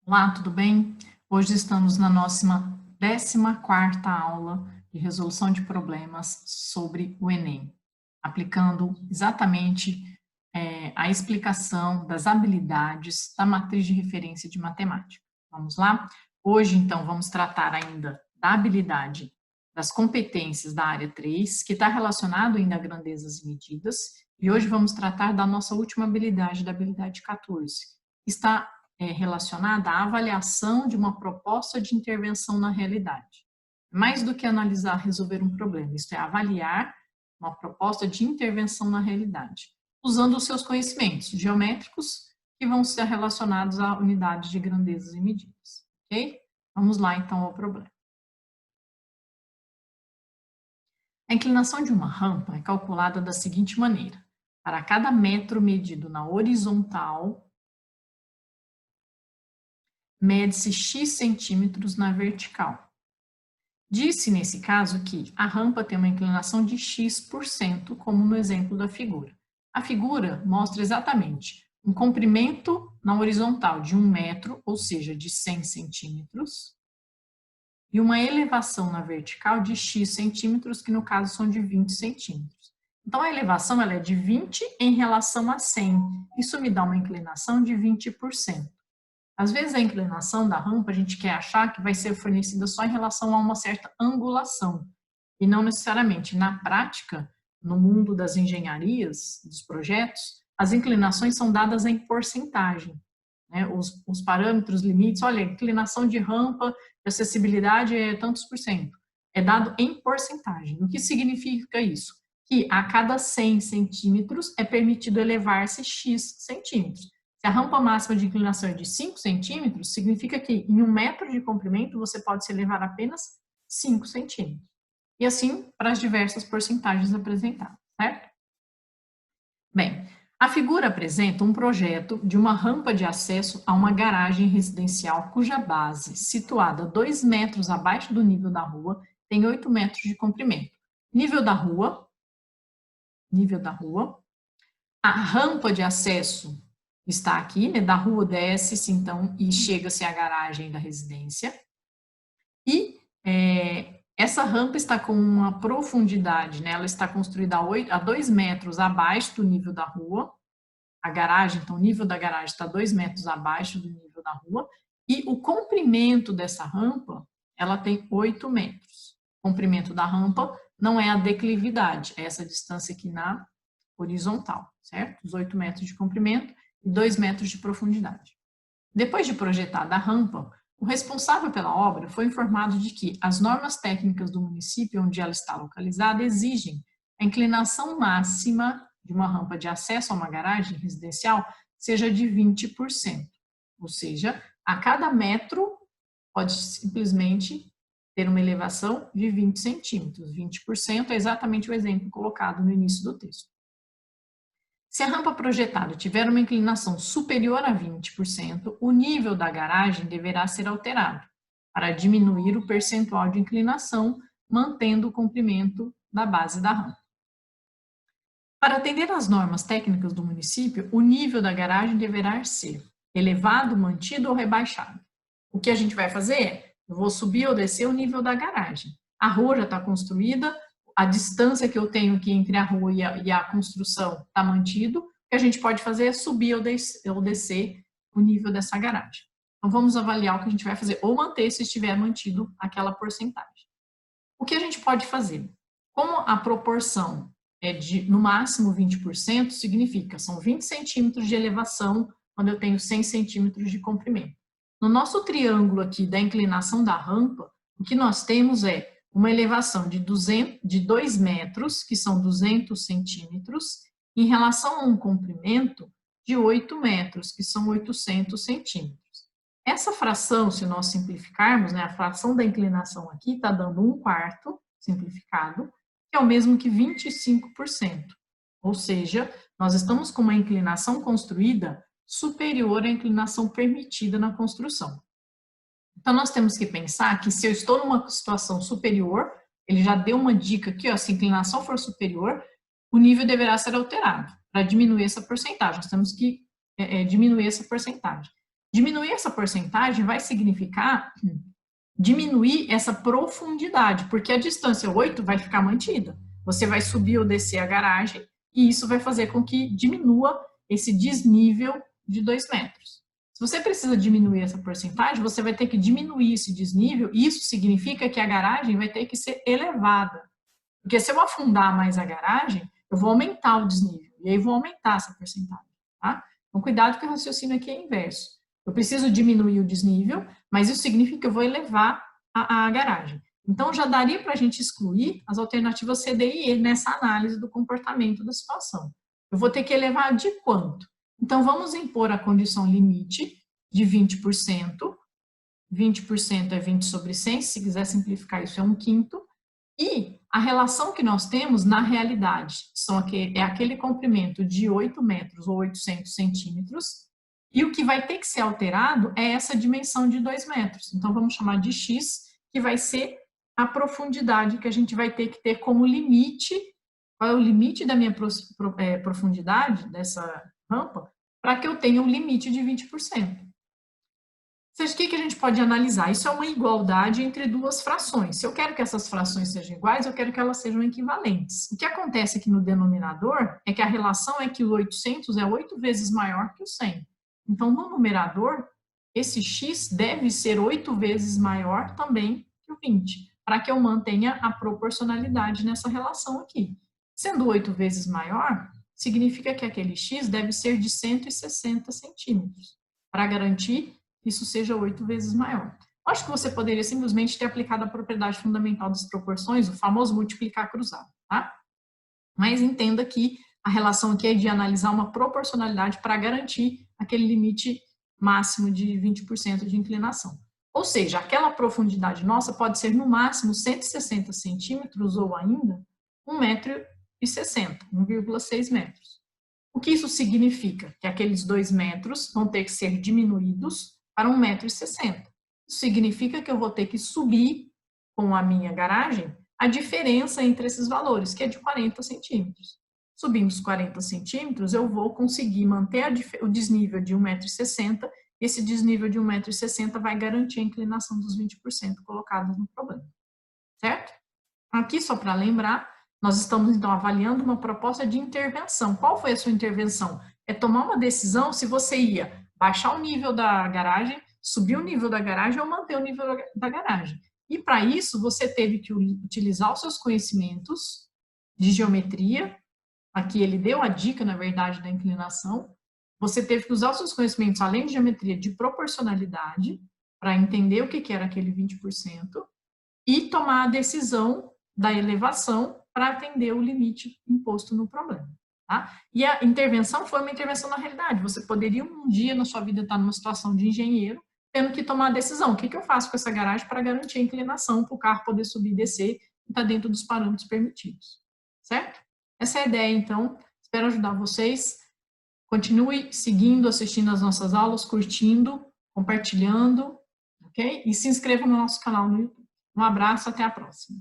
Olá, tudo bem? Hoje estamos na nossa 14ª aula de resolução de problemas sobre o Enem, aplicando exatamente a explicação das habilidades da matriz de referência de matemática. Vamos lá? Hoje, então, vamos tratar ainda da habilidade das competências da área 3, que está relacionado ainda a grandezas e medidas, e hoje vamos tratar da nossa última habilidade, da habilidade 14, que está relacionada à avaliação de uma proposta de intervenção na realidade. Mais do que analisar, resolver um problema, isto é, avaliar uma proposta de intervenção na realidade, usando os seus conhecimentos geométricos que vão ser relacionados à unidade de grandezas e medidas, ok? Vamos lá, então, ao problema. A inclinação de uma rampa é calculada da seguinte maneira: para cada metro medido na horizontal, mede-se x centímetros na vertical. Disse, nesse caso, que a rampa tem uma inclinação de x%, como no exemplo da figura. A figura mostra exatamente um comprimento na horizontal de 1 metro, ou seja, de 100 centímetros, e uma elevação na vertical de x centímetros, que no caso são de 20 centímetros. Então, a elevação ela é de 20 em relação a 100. Isso me dá uma inclinação de 20%. Às vezes a inclinação da rampa a gente quer achar que vai ser fornecida só em relação a uma certa angulação, e não necessariamente. Na prática, no mundo das engenharias, dos projetos, as inclinações são dadas em porcentagem, né? Os parâmetros, limites, olha, a inclinação de rampa de acessibilidade é tantos por cento. É dado em porcentagem. O que significa isso? Que a cada 100 centímetros é permitido elevar-se x centímetros. Se a rampa máxima de inclinação é de 5 centímetros, significa que em 1 metro de comprimento você pode se elevar apenas 5 centímetros. E assim para as diversas porcentagens apresentadas, certo? Bem, a figura apresenta um projeto de uma rampa de acesso a uma garagem residencial cuja base, situada 2 metros abaixo do nível da rua, tem 8 metros de comprimento. Nível da rua, a rampa de acesso está aqui, né, da rua desce-se, então, e chega-se à garagem da residência. E essa rampa está com uma profundidade, né, ela está construída a 2 metros abaixo do nível da rua. A garagem, então, o nível da garagem está 2 metros abaixo do nível da rua. E o comprimento dessa rampa, ela tem 8 metros. O comprimento da rampa não é a declividade, é essa distância aqui na horizontal, certo? Os 8 metros de comprimento e 2 metros de profundidade. Depois de projetada a rampa, o responsável pela obra foi informado de que as normas técnicas do município onde ela está localizada exigem a inclinação máxima de uma rampa de acesso a uma garagem residencial seja de 20%. Ou seja, a cada metro pode simplesmente ter uma elevação de 20 centímetros. 20% é exatamente o exemplo colocado no início do texto. Se a rampa projetada tiver uma inclinação superior a 20%, o nível da garagem deverá ser alterado para diminuir o percentual de inclinação, mantendo o comprimento da base da rampa. Para atender às normas técnicas do município, o nível da garagem deverá ser elevado, mantido ou rebaixado. O que a gente vai fazer é, eu vou subir ou descer o nível da garagem. A rua já está construída, a distância que eu tenho aqui entre a rua e a construção está mantido. O que a gente pode fazer é subir ou descer o nível dessa garagem. Então, vamos avaliar o que a gente vai fazer, ou manter se estiver mantido aquela porcentagem. O que a gente pode fazer? Como a proporção é de, no máximo, 20%, significa, são 20 centímetros de elevação quando eu tenho 100 centímetros de comprimento. No nosso triângulo aqui da inclinação da rampa, o que nós temos é uma elevação de 2 metros, que são 200 centímetros, em relação a um comprimento de 8 metros, que são 800 centímetros. Essa fração, se nós simplificarmos, né, a fração da inclinação aqui está dando 1/4 simplificado, que é o mesmo que 25%. Ou seja, nós estamos com uma inclinação construída superior à inclinação permitida na construção. Então, nós temos que pensar que se eu estou numa situação superior, ele já deu uma dica aqui, ó, se a inclinação for superior, o nível deverá ser alterado para diminuir essa porcentagem. Nós temos que diminuir essa porcentagem. Diminuir essa porcentagem vai significar diminuir essa profundidade, porque a distância 8 vai ficar mantida. Você vai subir ou descer a garagem e isso vai fazer com que diminua esse desnível de 2 metros. Se você precisa diminuir essa porcentagem, você vai ter que diminuir esse desnível e isso significa que a garagem vai ter que ser elevada. Porque se eu afundar mais a garagem, eu vou aumentar o desnível e aí vou aumentar essa porcentagem, tá? Então, cuidado que o raciocínio aqui é inverso. Eu preciso diminuir o desnível, mas isso significa que eu vou elevar a garagem. Então, já daria para a gente excluir as alternativas C, D e E nessa análise do comportamento da situação. Eu vou ter que elevar de quanto? Então, vamos impor a condição limite de 20%. 20% é 20 sobre 100, se quiser simplificar isso é 1/5. E a relação que nós temos na realidade é aquele comprimento de 8 metros ou 800 centímetros, e o que vai ter que ser alterado é essa dimensão de 2 metros. Então, vamos chamar de X, que vai ser a profundidade que a gente vai ter que ter como limite. Qual é o limite da minha profundidade dessa rampa? Para que eu tenha um limite de 20%. O que a gente pode analisar? Isso é uma igualdade entre duas frações. Se eu quero que essas frações sejam iguais, eu quero que elas sejam equivalentes. O que acontece aqui no denominador é que a relação é que o 800 é 8 vezes maior que o 100. Então, no numerador, esse x deve ser 8 vezes maior também que o 20, para que eu mantenha a proporcionalidade nessa relação aqui. Sendo 8 vezes maior, significa que aquele x deve ser de 160 centímetros, para garantir que isso seja 8 vezes maior. Acho que você poderia simplesmente ter aplicado a propriedade fundamental das proporções, o famoso multiplicar cruzado, tá? Mas entenda que a relação aqui é de analisar uma proporcionalidade para garantir aquele limite máximo de 20% de inclinação. Ou seja, aquela profundidade nossa pode ser no máximo 160 centímetros ou ainda 1,60 m, 1,6 metros. O que isso significa? Que aqueles 2 metros vão ter que ser diminuídos para 1,60 m. Isso significa que eu vou ter que subir com a minha garagem a diferença entre esses valores, que é de 40 centímetros. Subindo os 40 centímetros, eu vou conseguir manter o desnível de 1,60 m. Esse desnível de 1,60 m vai garantir a inclinação dos 20% colocados no problema. Certo? Aqui, só para lembrar, nós estamos, então, avaliando uma proposta de intervenção. Qual foi a sua intervenção? É tomar uma decisão se você ia baixar o nível da garagem, subir o nível da garagem ou manter o nível da garagem. E, para isso, você teve que utilizar os seus conhecimentos de geometria. Aqui ele deu a dica, na verdade, da inclinação. Você teve que usar os seus conhecimentos, além de geometria, de proporcionalidade, para entender o que era aquele 20%, e tomar a decisão da elevação para atender o limite imposto no problema. Tá? E a intervenção foi uma intervenção na realidade. Você poderia um dia na sua vida estar numa situação de engenheiro, tendo que tomar a decisão. O que eu faço com essa garagem para garantir a inclinação para o carro poder subir e descer e estar dentro dos parâmetros permitidos. Certo? Essa é a ideia, então. Espero ajudar vocês. Continue seguindo, assistindo as nossas aulas, curtindo, compartilhando, ok? E se inscreva no nosso canal no YouTube. Um abraço, até a próxima.